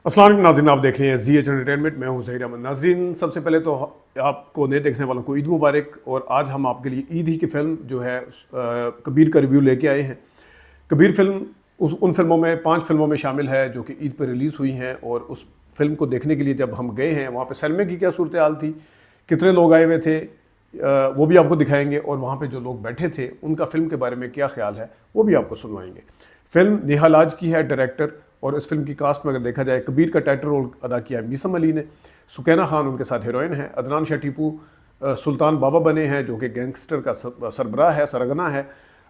अस्सलाम वालेकुम नाज़रीन, आप देख रहे हैं ZH एंटरटेनमेंट। मैं हूं ज़हीर अहमद। नाज़रीन, सबसे पहले तो आपको नए देखने वालों को ईद मुबारक। और आज हम आपके लिए ईद ही की फ़िल्म जो है कबीर का रिव्यू लेके आए हैं। कबीर फ़िल्म उन फिल्मों में 5 फिल्मों में शामिल है जो कि ईद पर रिलीज़ हुई हैं। और उस फिल्म को देखने के लिए जब हम गए हैं, वहाँ पर सैलमे की क्या सूरत हाल थी, कितने लोग आए हुए थे, वो भी आपको दिखाएंगे। और वहाँ पे जो लोग बैठे थे उनका फ़िल्म के बारे में क्या ख्याल है वो भी आपको सुनवाएंगे। फ़िल्म नेहा लाज की है डायरेक्टर। और इस फिल्म की कास्ट में अगर देखा जाए, कबीर का टाइटल रोल अदा किया है मीसम अली ने, सुकैना खान उनके साथ हीरोइन है, अदनान शाह टीपू सुल्तान बाबा बने हैं जो कि गैंगस्टर का सरबराह है, सरगना है।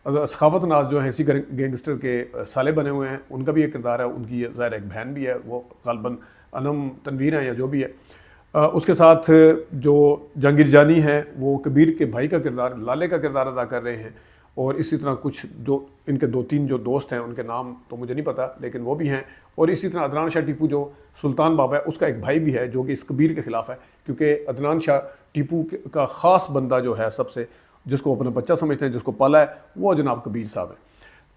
सखावत नाज जो है इसी गैंगस्टर के साले बने हुए हैं, उनका भी एक किरदार है। उनकी ज़ाहिर एक बहन भी है, वो गालबन अनम तनवीर हैं या जो भी है। उसके साथ जो जहांगीर जानी है वो कबीर के भाई का किरदार, लाले का किरदार अदा कर रहे हैं। और इसी तरह कुछ जो इनके 2-3 जो दोस्त हैं, उनके नाम तो मुझे नहीं पता, लेकिन वो भी हैं। और इसी तरह अदनान शाह टीपू जो सुल्तान बाबा है उसका एक भाई भी है जो कि इस कबीर के ख़िलाफ़ है, क्योंकि अदनान शाह टीपू का ख़ास बंदा जो है, सबसे जिसको अपना बच्चा समझते हैं, जिसको पाला है, वो जनाब कबीर साहब है।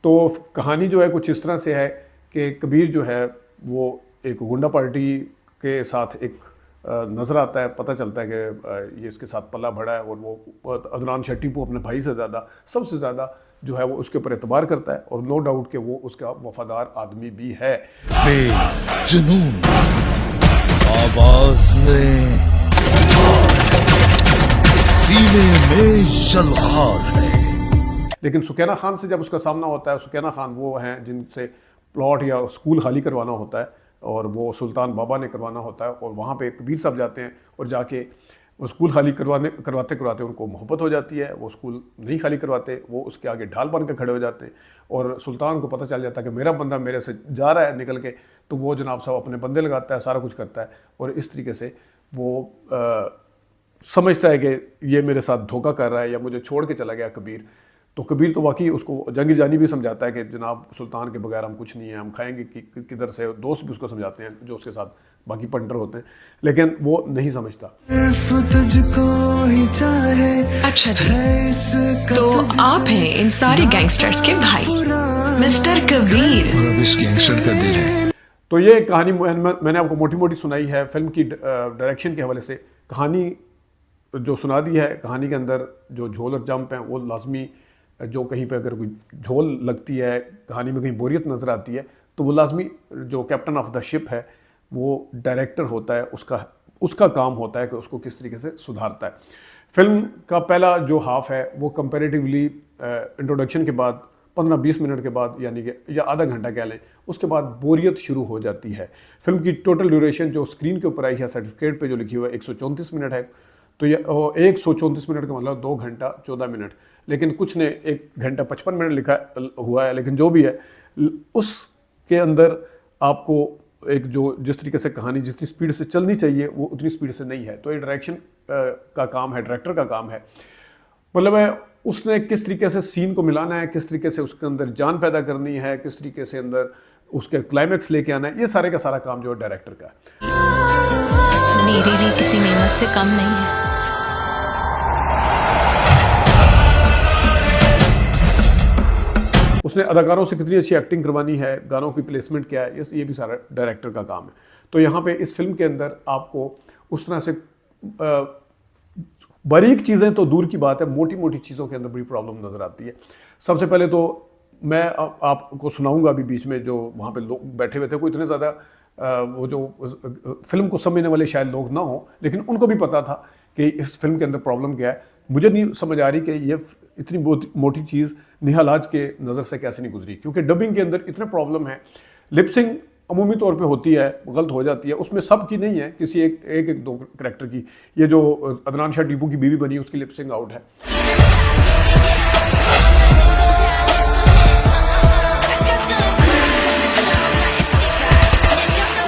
तो कहानी जो है कुछ इस तरह से है कि कबीर जो है वो एक गुंडा पार्टी के साथ एक नज़र आता है, पता चलता है कि ये इसके साथ पला बढ़ा है। और वो अदनान शाह टीपू अपने भाई से ज़्यादा, सबसे ज़्यादा जो है वो उसके ऊपर एतबार करता है। और नो डाउट कि वो उसका वफादार आदमी भी है। जुनून आवाज में सीने में जलखार है। लेकिन सुकैना खान से जब उसका सामना होता है, सुकैना खान वो हैं जिनसे प्लॉट या स्कूल खाली करवाना होता है, और वो सुल्तान बाबा ने करवाना होता है। और वहाँ पे कबीर साहब जाते हैं और जाके वो स्कूल खाली करवाते करवाते उनको मोहब्बत हो जाती है। वो स्कूल नहीं खाली करवाते, वो उसके आगे ढाल बन के खड़े हो जाते हैं। और सुल्तान को पता चल जाता है कि मेरा बंदा मेरे से जा रहा है निकल के, तो वो जनाब साहब अपने बंदे लगाता है, सारा कुछ करता है। और इस तरीके से वो समझता है कि ये मेरे साथ धोखा कर रहा है या मुझे छोड़ के चला गया कबीर। तो कबीर तो वाकई उसको जहांगीर जानी भी समझाता है कि जनाब सुल्तान के बगैर हम कुछ नहीं है, हम खाएंगे किधर से। दोस्त भी उसको समझाते हैं जो उसके साथ बाकी पंटर होते हैं, लेकिन वो नहीं समझता। अच्छा जी, तो आप हैं इन सारे गैंगस्टर्स के भाई, मिस्टर कबीर। अब इस गैंगस्टर का दिल है। तो ये कहानी मैंने आपको मोटी मोटी सुनाई है। फिल्म की डायरेक्शन के हवाले से कहानी जो सुना दी है, कहानी के अंदर जो झोल और जंप हैं वो लाजमी, जो कहीं पे अगर कोई झोल लगती है, कहानी में कहीं बोरियत नज़र आती है, तो वो लाजमी जो कैप्टन ऑफ द शिप है वो डायरेक्टर होता है, उसका काम होता है कि उसको किस तरीके से सुधारता है। फिल्म का पहला जो हाफ है वो कंपैरेटिवली इंट्रोडक्शन के बाद 15-20 मिनट के बाद, यानी कि या आधा घंटा कह लें, उसके बाद बोरियत शुरू हो जाती है। फिल्म की टोटल ड्यूरेशन जो स्क्रीन के ऊपर आई है, सर्टिफिकेट पे जो लिखी हुआ है, 134 मिनट है। तो ये 134 मिनट का मतलब 2 घंटा 14 मिनट। लेकिन कुछ ने 1 घंटा 55 मिनट लिखा हुआ है। लेकिन जो भी है, उसके अंदर आपको एक जो जिस तरीके से कहानी जितनी स्पीड से चलनी चाहिए वो उतनी स्पीड से नहीं है। तो ये डायरेक्शन का काम है, डायरेक्टर का काम है। मतलब है उसने किस तरीके से सीन को मिलाना है, किस तरीके से उसके अंदर जान पैदा करनी है, किस तरीके से अंदर उसके क्लाइमैक्स लेके आना है, ये सारे का सारा काम जो है डायरेक्टर का है। मेरी भी किसी नेमत से कम नहीं है। उसने अदाकारों से कितनी अच्छी एक्टिंग करवानी है, गानों की प्लेसमेंट क्या है, ये भी सारा डायरेक्टर का काम है। तो यहाँ पे इस फिल्म के अंदर आपको उस तरह से बारीक चीज़ें तो दूर की बात है, मोटी मोटी चीज़ों के अंदर बड़ी प्रॉब्लम नज़र आती है। सबसे पहले तो मैं आपको सुनाऊंगा अभी बीच में, जो वहाँ पे लोग बैठे हुए थे, कोई इतने ज़्यादा वो जो फिल्म को समझने वाले शायद लोग ना हो, लेकिन उनको भी पता था कि इस फिल्म के अंदर प्रॉब्लम क्या है। मुझे नहीं समझ आ रही कि ये इतनी मोटी चीज़ नेहा लाज के नज़र से कैसे नहीं गुजरी, क्योंकि डबिंग के अंदर इतने प्रॉब्लम है। लिपसिंग अमूमी तौर पे होती है, गलत हो जाती है, उसमें सब की नहीं है, किसी एक दो करैक्टर की। ये जो अदनान शाह टीपू की बीवी बनी, उसकी लिपसिंग आउट है।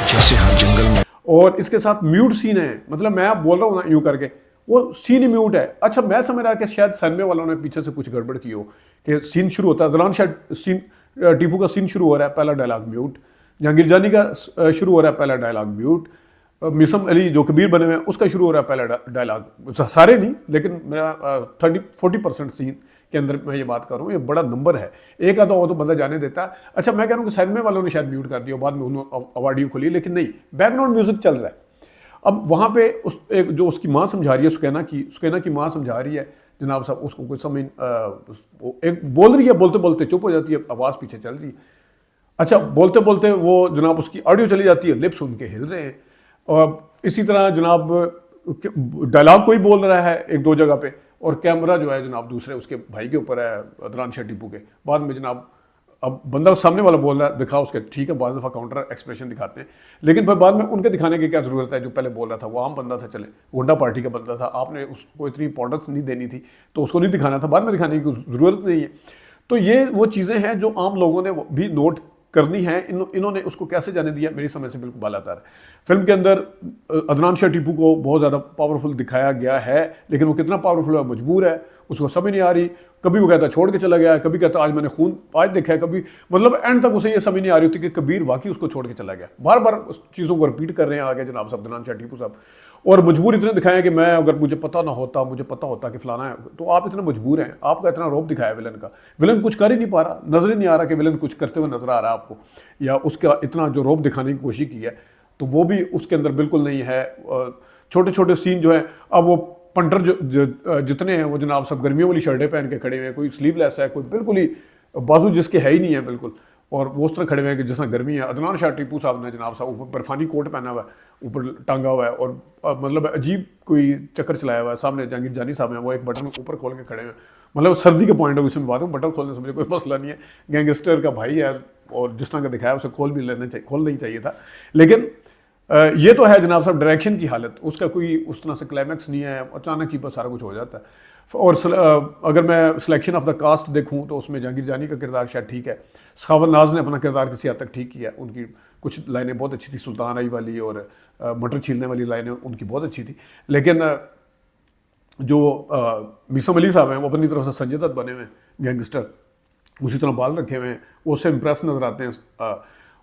जैसे हर जंगल में। और इसके साथ म्यूट सीन है, मतलब मैं आप बोल रहा हूँ ना यूँ करके, वो सीन ही म्यूट है। अच्छा, मैं समझ रहा कि शायद सैनमे वालों ने पीछे से कुछ गड़बड़ की हो कि सीन शुरू होता है, अदनान शाह टीपू का सीन शुरू हो रहा है, पहला डायलॉग म्यूट। जहांगीर जानी का शुरू हो रहा है, पहला डायलॉग म्यूट। मीसम अली जो कबीर बने हुए हैं उसका शुरू हो रहा है पहला डायलॉग, सारे नहीं लेकिन मेरा 30-40% सीन के अंदर मैं ये बात कर रहा हूँ, ये बड़ा नंबर है। एक आधा हो तो बंदा जाने देता है। अच्छा, मैं कह रहा हूँ कि सिनेमा वालों ने शायद म्यूट कर दिया, बाद में उन्होंने ऑडियो खोली, लेकिन नहीं, बैकग्राउंड म्यूजिक चल रहा है। अब वहाँ पे एक जो उसकी माँ समझा रही है, सुकैना की माँ समझा रही है जनाब साहब, उसको कोई समझ एक बोल रही है, बोलते बोलते चुप हो जाती है, आवाज़ पीछे चल रही है। अच्छा, बोलते बोलते वो जनाब उसकी ऑडियो चली जाती है, लिप्स उनके हिल रहे हैं। और इसी तरह जनाब डायलॉग कोई बोल रहा है एक दो जगह पे, और कैमरा जो है जनाब दूसरे उसके भाई के ऊपर है, अदनान शाह टीपू के। बाद में जनाब अब बंदा सामने वाला बोल रहा है, दिखा उसके, ठीक है, बाज़ दफ़ा काउंटर एक्सप्रेशन दिखाते हैं, लेकिन फिर बाद में उनके दिखाने की क्या ज़रूरत है। जो पहले बोल रहा था वो आम बंदा था, चले गुंडा पार्टी का बंदा था, आपने उसको इतनी इंपॉर्टेंस नहीं देनी थी तो उसको नहीं दिखाना था, बाद में दिखाने की ज़रूरत नहीं है। तो ये वो चीज़ें हैं जो आम लोगों ने भी नोट करनी है। इन्होंने उसको कैसे जाने दिया, मेरी समझ से बिल्कुल बालातर है। फिल्म के अंदर अदनान शाह टीपू को बहुत ज़्यादा पावरफुल दिखाया गया है, लेकिन वो कितना पावरफुल है मजबूर है, उसको समझ नहीं आ रही। कभी वो कहता छोड़ के चला गया है, कभी कहता आज मैंने खून आज देखा है, कभी मतलब एंड तक उसे ये समझ नहीं आ रही होती कि कबीर वाकई उसको छोड़ के चला गया। बार बार उस चीज़ों को रिपीट कर रहे हैं आगे जनाब साहब, अदनान शाह टीपू साहब, और मजबूर इतने दिखाए कि मैं अगर मुझे पता होता कि फलाना है, तो आप इतने मजबूर हैं। आपका इतना रौब दिखाया विलन का, विलन कुछ कर ही नहीं पा रहा, नजर ही नहीं आ रहा कि विलन कुछ करते हुए नजर आ रहा है आपको, या उसका इतना जो रौब दिखाने की कोशिश की है तो वो भी उसके अंदर बिल्कुल नहीं है। छोटे छोटे सीन जो है, अब वो पंटर जो जितने हैं वो जनाब सब गर्मियों वाली शर्टें पहन के खड़े हुए हैं, कोई स्लीवलेस है, कोई बिल्कुल ही बाजू जिसके है ही नहीं है बिल्कुल, और वो उस तरह खड़े हुए हैं कि जैसा गर्मी है। अदनान शाह टीपू साहब ने जनाब साहब ऊपर बर्फानी कोट पहना हुआ है, ऊपर टांगा हुआ है, और मतलब अजीब कोई चक्कर चलाया हुआ है। सामने जहांगीर जानी साहब हैं, वो एक बटन ऊपर खोल के खड़े हैं, मतलब सर्दी के पॉइंट ऑफ व्यू से मैं बात हूँ, बटन खोलने से मुझे कोई मसला नहीं है, गैंगस्टर का भाई है और जिस तरह का दिखाया उसे खोलना ही चाहिए था। लेकिन ये तो है जनाब साहब डायरेक्शन की हालत, उसका कोई उस तरह से क्लाइमैक्स नहीं है, अचानक ही बस सारा कुछ हो जाता है। और अगर मैं सिलेक्शन ऑफ द कास्ट देखूं तो उसमें जहांगीर जानी का किरदार शायद ठीक है, सखावत नाज ने अपना किरदार किसी हद तक ठीक किया, उनकी कुछ लाइनें बहुत अच्छी थी, सुल्तान आई वाली और मटर छीलने वाली लाइनें उनकी बहुत अच्छी थी। लेकिन जो मीसम अली साहब हैं वो अपनी तरफ से संजय दत्त बने हुए हैं गैंगस्टर, उसी तरह बाल रखे हुए हैं, वो उससे इम्प्रेस नजर आते हैं।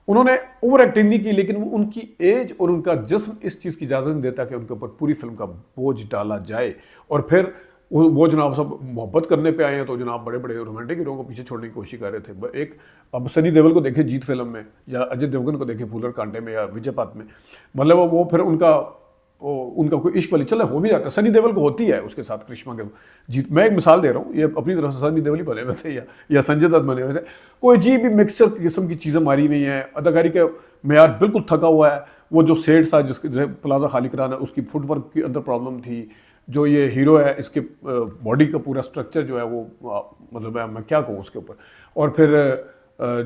उन्होंने ओवर एक्टिंग नहीं की, लेकिन उनकी एज और उनका जिस्म इस चीज़ की इजाज़त नहीं देता कि उनके ऊपर पूरी फिल्म का बोझ डाला जाए। और फिर वो जनाब सब मोहब्बत करने पे आए हैं तो जनाब बड़े बड़े रोमांटिक हीरो को पीछे छोड़ने की कोशिश कर रहे थे। एक अब सनी देओल को देखे जीत फिल्म में, या अजय देवगन को देखे फूलर कांटे में, या विजय पात में, मतलब वो फिर उनका कोई इश्क वाली चले हो भी जाता है। सनी देओल को होती है उसके साथ करिश्मा के जीत। मैं एक मिसाल दे रहा हूँ, ये अपनी तरफ से सनी देओल ही बने हुए थे या संजय दत्त बने हुए थे। कोई अजीब भी मिक्सचर किस्म की चीज़ें मारी हुई हैं, अदाकारी के मेयार बिल्कुल थका हुआ है। वो जो सेट था जिसके प्लाजा खाली कराना, उसकी फुटवर्क के अंदर प्रॉब्लम थी। जो ये हीरो है इसके बॉडी का पूरा स्ट्रक्चर जो है वो मतलब मैं क्या कहूँ उसके ऊपर। और फिर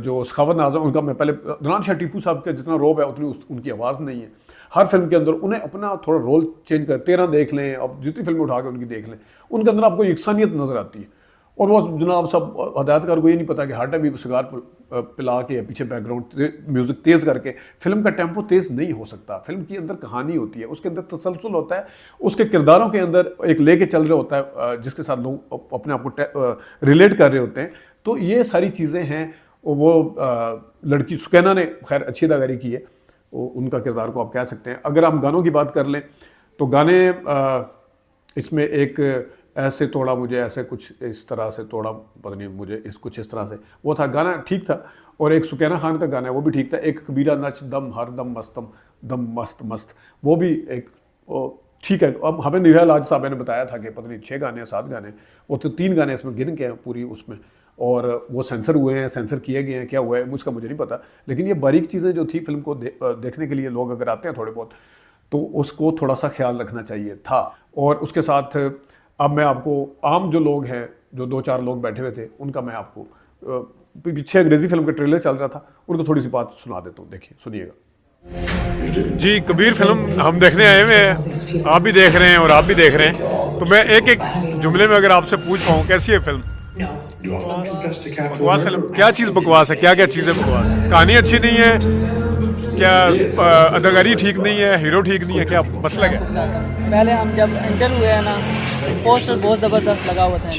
जो सखावत नाज़ उनका, मैं पहले अदनान शाह टीपू साहब का जितना रोब है उतनी उनकी आवाज़ नहीं है। हर फिल्म के अंदर उन्हें अपना थोड़ा रोल चेंज कर, 13 देख लें, अब जितनी फिल्में उठा के उनकी देख लें, उनके अंदर आपको यकसानियत नज़र आती है। और वो जनाब सब हदायतकार को ये नहीं पता कि हर टाइम भी सिगार पिला के या पीछे बैकग्राउंड म्यूज़िक तेज़ करके फिल्म का टेम्पो तेज़ नहीं हो सकता। फिल्म के अंदर कहानी होती है, उसके अंदर तसलसल होता है, उसके किरदारों के अंदर एक लेके चल रहे होता है जिसके साथ लोग अपने आप को रिलेट कर रहे होते हैं। तो ये सारी चीज़ें हैं। वो लड़की सुकैना ने खैर अच्छी अदाकारी की है, उनका किरदार को आप कह सकते हैं। अगर हम गानों की बात कर लें तो गाने इसमें एक ऐसे तोड़ा मुझे, ऐसे कुछ इस तरह से तोड़ा, पता नहीं मुझे कुछ इस तरह से, वो था गाना ठीक था। और एक सुकैना खान का गाना है वो भी ठीक था, एक कबीरा नच दम हर दम मस्तम दम मस्त मस्त, वो भी एक ठीक है। अब हमें निहाल आज साहब ने बताया था कि पता नहीं 6 गाने 7 गाने, वो तो 3 गाने इसमें गिन के हैं पूरी उसमें, और वो सेंसर हुए हैं, सेंसर किए गए हैं, क्या हुआ है मुझे नहीं पता। लेकिन ये बारीक चीज़ें जो थी फिल्म को देखने के लिए लोग अगर आते हैं थोड़े बहुत, तो उसको थोड़ा सा ख्याल रखना चाहिए था। और उसके साथ अब मैं आपको आम जो लोग हैं, जो 2-4 लोग बैठे हुए थे, उनका मैं आपको पीछे अंग्रेज़ी फिल्म का ट्रेलर चल रहा था, उनको थोड़ी सी बात सुना देता हूँ, देखिए सुनिएगा। जी, कबीर फिल्म हम देखने आए हुए हैं, आप भी देख रहे हैं और आप भी देख रहे हैं। तो मैं एक एक जुमले में अगर आपसे पूछ पाऊँ, कैसी है फिल्म? बकवास फिल्म? क्या चीज़ बकवास है? क्या क्या चीज़ें बकवास? कहानी अच्छी नहीं है क्या? अदाकारी ठीक नहीं है? हीरो ठीक नहीं है? क्या मसला क्या? पहले हम जब एंटर हुए हैं ना, पोस्टर बहुत ज़बरदस्त लगा हुआ था,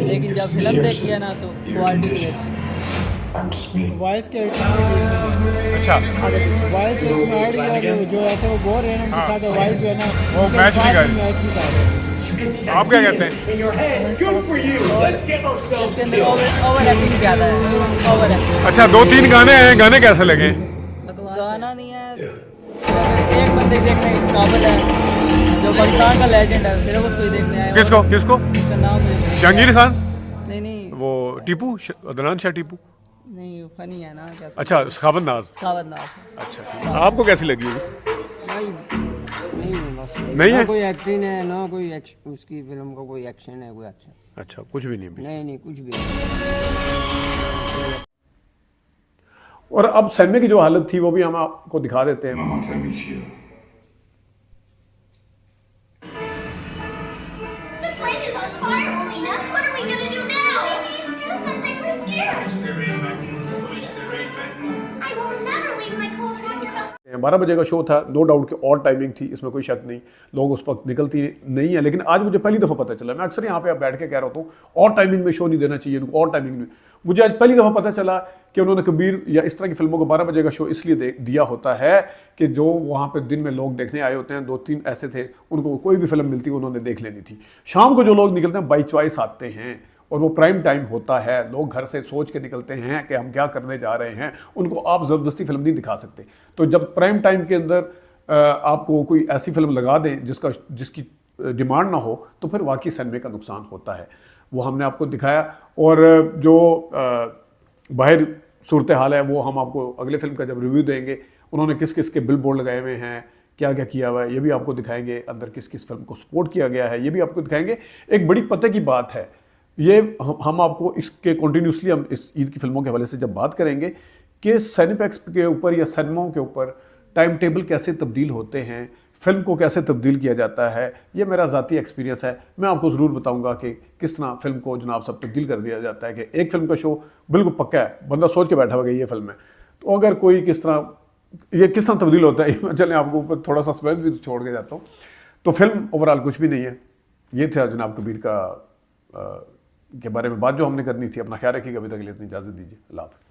लेकिन जब फिल्म देखी है ना तो क्वालिटी भी अच्छी, वॉइस के अच्छा, वॉइस इसमें ऐड किया, जो ऐसे वो बोल रहे हैं ना उनके साथ वॉइस जो है ना वो मैच नहीं कर रहे। आप क्या कहते हैं? इसके अंदर ओवर एक्टिंग ज़्यादा है, ओवर एक्टिंग। अच्छा, 2-3 गाने हैं, गाने कैसे लगे? गाना नहीं है, एक बंदे देखने के काबिल है, जो पाकिस्तान का लेजेंड है, सिर्फ उसको ही देखने आए। किसको किसको? उसका नाम मुझे नहीं- जहांगीर खान? नहीं वो टीपू, अदनान शाह टीपू? नहीं, फनी है ना क्या? अच्छा, सखावत नाज। सखावत नाम। अच्छा, आपको कैसी लगी होगी? नहीं नहीं बस नहीं ना है? कोई एक्टिंग है ना कोई उसकी फिल्म का कोई एक्शन है कोई अच्छा अच्छा, कुछ भी नहीं। नहीं नहीं कुछ भी नहीं। और अब सैमे की जो हालत थी वो भी हम आपको दिखा देते हैं। The plane is on fire, Melina. What are we gonna do now? Do something. We're scared. I will never leave my cool tractor behind. 12 बजे का शो था, नो डाउट कि और टाइमिंग थी, इसमें कोई शक नहीं, लोग उस वक्त निकलती नहीं है। लेकिन आज मुझे पहली दफ़ा पता चला, मैं अक्सर यहाँ पे आप बैठ के कह रहा होता हूँ और टाइमिंग में शो नहीं देना चाहिए इनको, और टाइमिंग में। मुझे आज पहली दफ़ा पता चला कि उन्होंने कबीर या इस तरह की फिल्मों को 12 बजे का शो इसलिए दिया होता है कि जो वहाँ पे दिन में लोग देखने आए होते हैं, 2-3 ऐसे थे, उनको कोई भी फिल्म मिलती उन्होंने देख लेनी थी। शाम को जो लोग निकलते हैं बाई चॉइस आते हैं और वो प्राइम टाइम होता है, लोग घर से सोच के निकलते हैं कि हम क्या करने जा रहे हैं, उनको आप ज़बरदस्ती फिल्म नहीं दिखा सकते। तो जब प्राइम टाइम के अंदर आपको कोई ऐसी फिल्म लगा दें जिसकी डिमांड ना हो, तो फिर वाकई सिनेमा का नुकसान होता है। वो हमने आपको दिखाया, और जो बाहर सूरत हाल है वो हम आपको अगले फिल्म का जब रिव्यू देंगे, उन्होंने किस किस के बिल बोर्ड लगाए हुए हैं, क्या क्या किया हुआ है, ये भी आपको दिखाएंगे। अंदर किस किस फिल्म को सपोर्ट किया गया है, ये भी आपको दिखाएंगे। एक बड़ी पते की बात है, ये हम आपको इसके कंटिन्यूसली हम इस ईद की फिल्मों के हवाले से जब बात करेंगे कि सिनेपैक्स के ऊपर या सिनेमाओं के ऊपर टाइम टेबल कैसे तब्दील होते हैं, फिल्म को कैसे तब्दील किया जाता है, ये मेरा ज़ाती एक्सपीरियंस है। मैं आपको ज़रूर बताऊंगा कि किस तरह फिल्म को जनाब सब तब्दील कर दिया जाता है। कि एक फिल्म का शो बिल्कुल पक्का है, बंदा सोच के बैठा हुआ ये फिल्म है, तो अगर कोई किस तरह तब्दील होता है, चलें आपको ऊपर थोड़ा सा सस्पेंस भी छोड़ के जाता हूँ। तो फिल्म ओवरऑल कुछ भी नहीं है। ये था जनाब कबीर का के बारे में बात जो हमने करनी थी। अपना ख्याल रखिएगा, अभी तक के लिए इतनी इजाज़त दीजिए। अल्लाह हाफ़िज़।